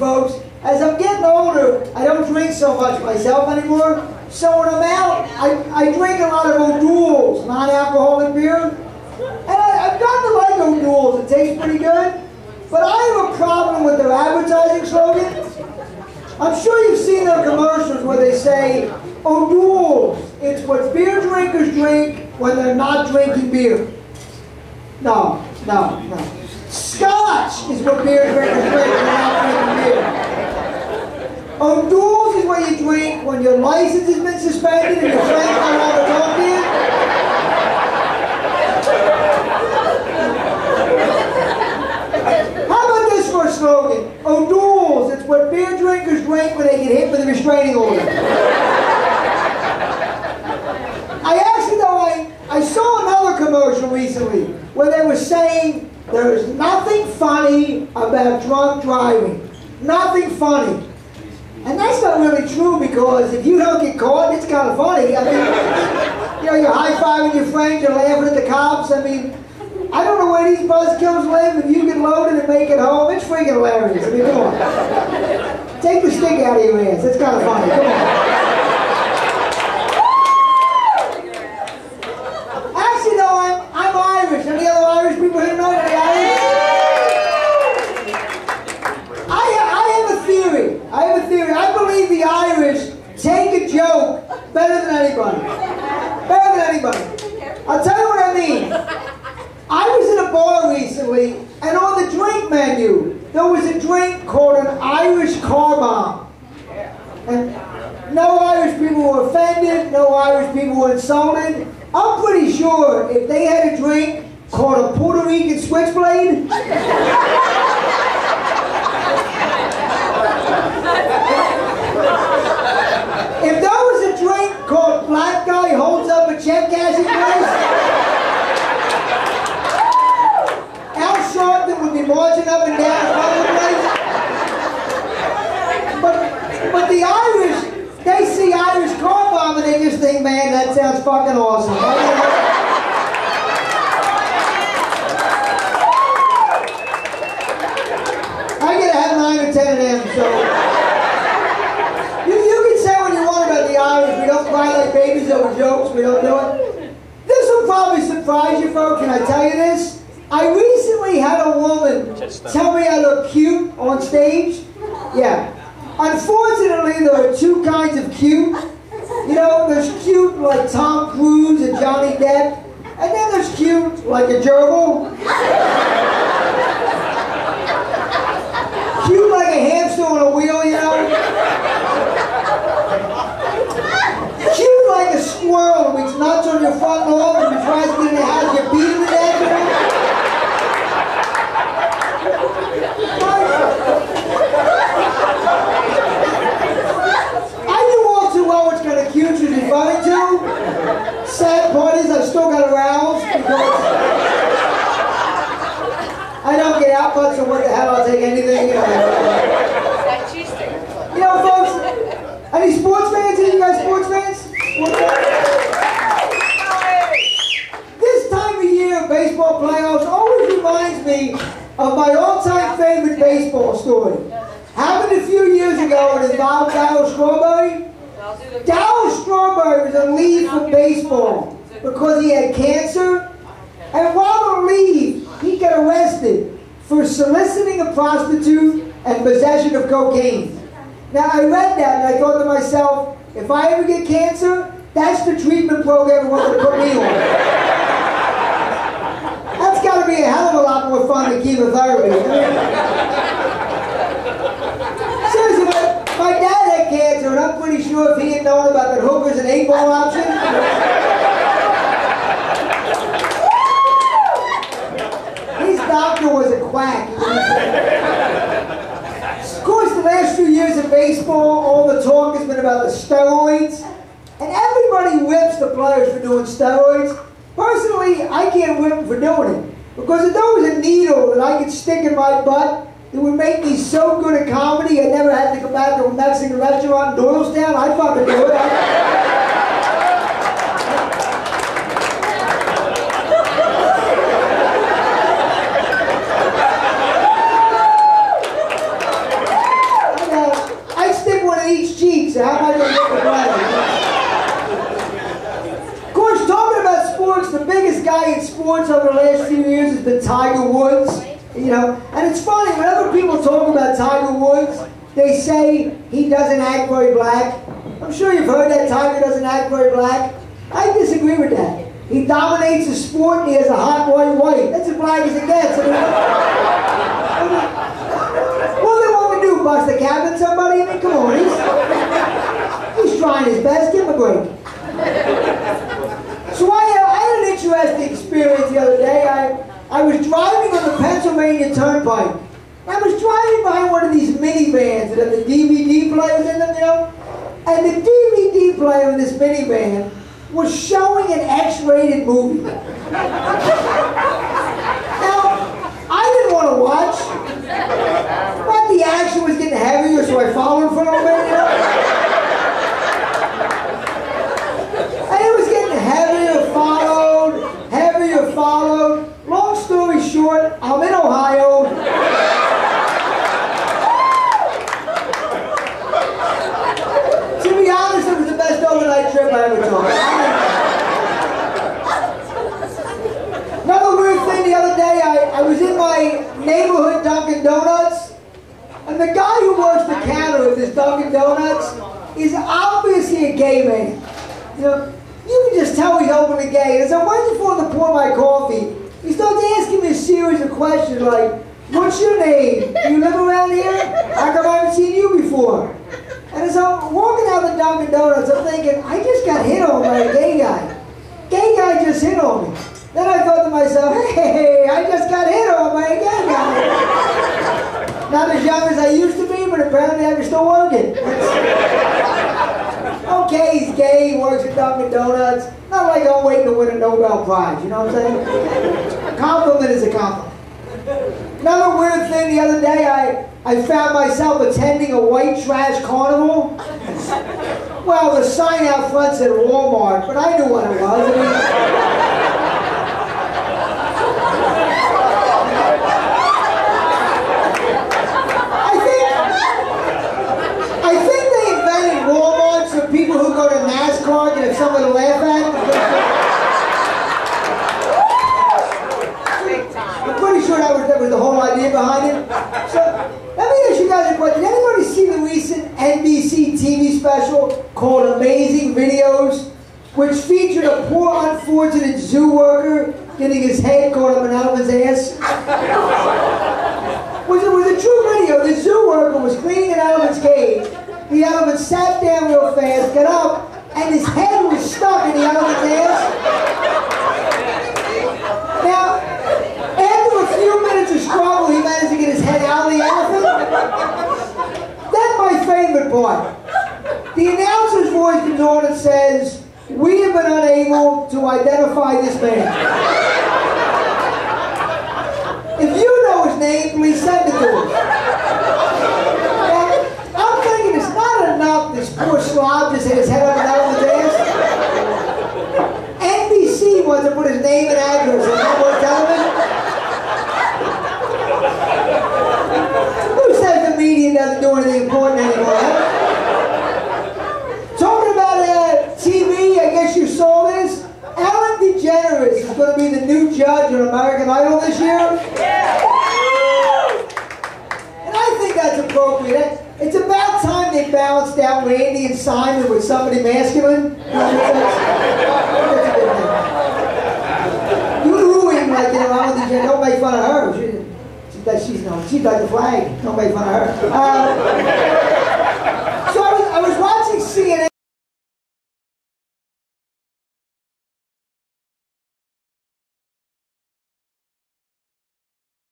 folks. As I'm getting older, I don't drink so much myself anymore. So when I'm out, I drink a lot of O'Doul's, non-alcoholic beer. And I've gotten to like O'Doul's. It tastes pretty good. But I have a problem with their advertising slogan. I'm sure you've seen their commercials where they say, O'Doul's, it's what beer drinkers drink when they're not drinking beer. No. Scotch is what beer drinkers drink when they're not drinking beer. O'Doul's is what you drink when your license has been suspended and your friends don't want to talk to you. How about this for a slogan? O'Doul's, it's what beer drinkers drink when they get hit with a restraining order. I saw another commercial recently where they were saying there's nothing funny about drunk driving. Nothing funny. And that's not really true, because if you don't get caught, it's kind of funny. I mean, you know, you're high-fiving your friends, you're laughing at the cops. I mean, I don't know where these buzzkills live. If you get loaded and make it home, it's freaking hilarious. I mean, come on. Take the stick out of your ass. It's kind of funny. Come on. Actually, no, I'm Irish. Any other Irish people here know any Irish? I have a theory. I believe the Irish take a joke better than anybody. Better than anybody. I'll tell you what I mean. I was in a bar recently, and on the drink menu, there was a drink called an Irish car bomb. And no Irish people were offended, no Irish people were insulted. I'm pretty sure if they had a drink called a Puerto Rican switchblade, if there was a drink called Black Guy Holds Up a Check Cashing Place, Al Sharpton would be marching up and down in front of the place. But the Irish, they see Irish car bomb and they just think, man, that sounds fucking awesome. I get to have 9 or 10 of them, so... Irish, we don't cry like babies over jokes, we don't do it. This will probably surprise you folks, can I tell you this? I recently had a woman tell me I look cute on stage. Yeah. Unfortunately, there are two kinds of cute. You know, there's cute like Tom Cruise and Johnny Depp, and then there's cute like a gerbil. Cute like a hamster on a wheel, you know? Cute like a squirrel who eats nuts on your front lawn and he tries to get in the house, you beat him to death. I knew all too well which kind of cute you're referring to. Sad part is I've still got aroused because I don't get out much, so what the hell, I'll take anything. You know, folks, any sports fans? Are you guys sports fans? This time of year, baseball playoffs always reminds me of my all-time favorite baseball story. Happened a few years ago, it involved Darryl Strawberry. Darryl Strawberry was on leave from baseball because he had cancer. And while on leave, he got arrested for soliciting a prostitute and possession of cocaine. Now, I read that and I thought to myself, if I ever get cancer, that's the treatment program they want to put me on. That's got to be a hell of a lot more fun than chemotherapy. Seriously, my dad had cancer, and I'm pretty sure if he had known about the hookers and 8-ball option, his doctor was a quack. Of course, the last few years of baseball, all the talk has been about the steroids. And everybody whips the players for doing steroids. Personally, I can't whip them for doing it. Because if there was a needle that I could stick in my butt that would make me so good at comedy I never had to go back to a Mexican restaurant in Doylestown, I'd fucking do it. than Tiger Woods, you know. And it's funny, whenever people talk about Tiger Woods, they say he doesn't act very black. I'm sure you've heard that Tiger doesn't act very black. I disagree with that. He dominates the sport and he has a hot white wife. That's as black as it gets. I mean, what do they want me to do, bust a cap at somebody? I mean, come on, he's trying his best. Give him a break. So I had an interesting experience the other day. I was driving on the Pennsylvania Turnpike. I was driving behind one of these minivans that have the DVD players in them, you know? And the DVD player in this minivan was showing an X-rated movie. Now, I didn't want to watch, but the action was getting heavier, so I followed for a little bit, you know? And it was getting heavier, followed. Long story short, I'm in Ohio. To be honest, it was the best overnight trip I ever took. Another weird thing the other day, I was in my neighborhood Dunkin' Donuts, and the guy who works the counter at this Dunkin' Donuts is obviously a gay man. You know, you can just tell he's openly gay. And as I'm waiting for him to pour my coffee, he starts asking me a series of questions like, what's your name? Do you live around here? How come I haven't seen you before? And as I'm walking out the Dunkin' Donuts, I'm thinking, I just got hit on by a gay guy. Gay guy just hit on me. Then I thought to myself, hey, I just got hit on by a gay guy. Not as young as I used to be, but apparently I'm still working. Okay, he's gay, he works at Dunkin' Donuts. Not like I'm waiting to win a Nobel Prize, you know what I'm saying? A compliment is a compliment. Another weird thing the other day, I found myself attending a white trash carnival. Well, the sign out front said Walmart, but I knew what it was. I think they invented Walmart so people who go to NASCAR can have someone to laugh at. I'm pretty sure that was the whole idea behind it. So, let me ask you guys a question. Did anybody see the recent NBC TV special called Amazing Videos, which featured a poor, unfortunate zoo worker getting his head caught up in an elephant's ass? It was a true video. The zoo worker was cleaning an elephant's cage. The elephant sat down real fast, got up, and his head was stuck in the elephant's ass. Now, after a few minutes of struggle, he managed to get his head out of the elephant. That's my favorite part. The announcer's voice comes on and says, we have been unable to identify this man. If you know his name, please send it to us. Now, I'm thinking it's not enough this poor slob just hit his head on an elephant's ass. NBC wants to put his name and address on network television. Who says the media doesn't do anything important anymore? Talking about TV, I guess you saw this. Ellen DeGeneres is going to be the new judge on American Idol this year. And I think that's appropriate. It's about time they balanced out Randy and Simon with somebody masculine. You ruined, like, you know, Ellen DeGeneres. Don't make fun of her. She's like the flag. Don't make fun of her. So I was watching CNN.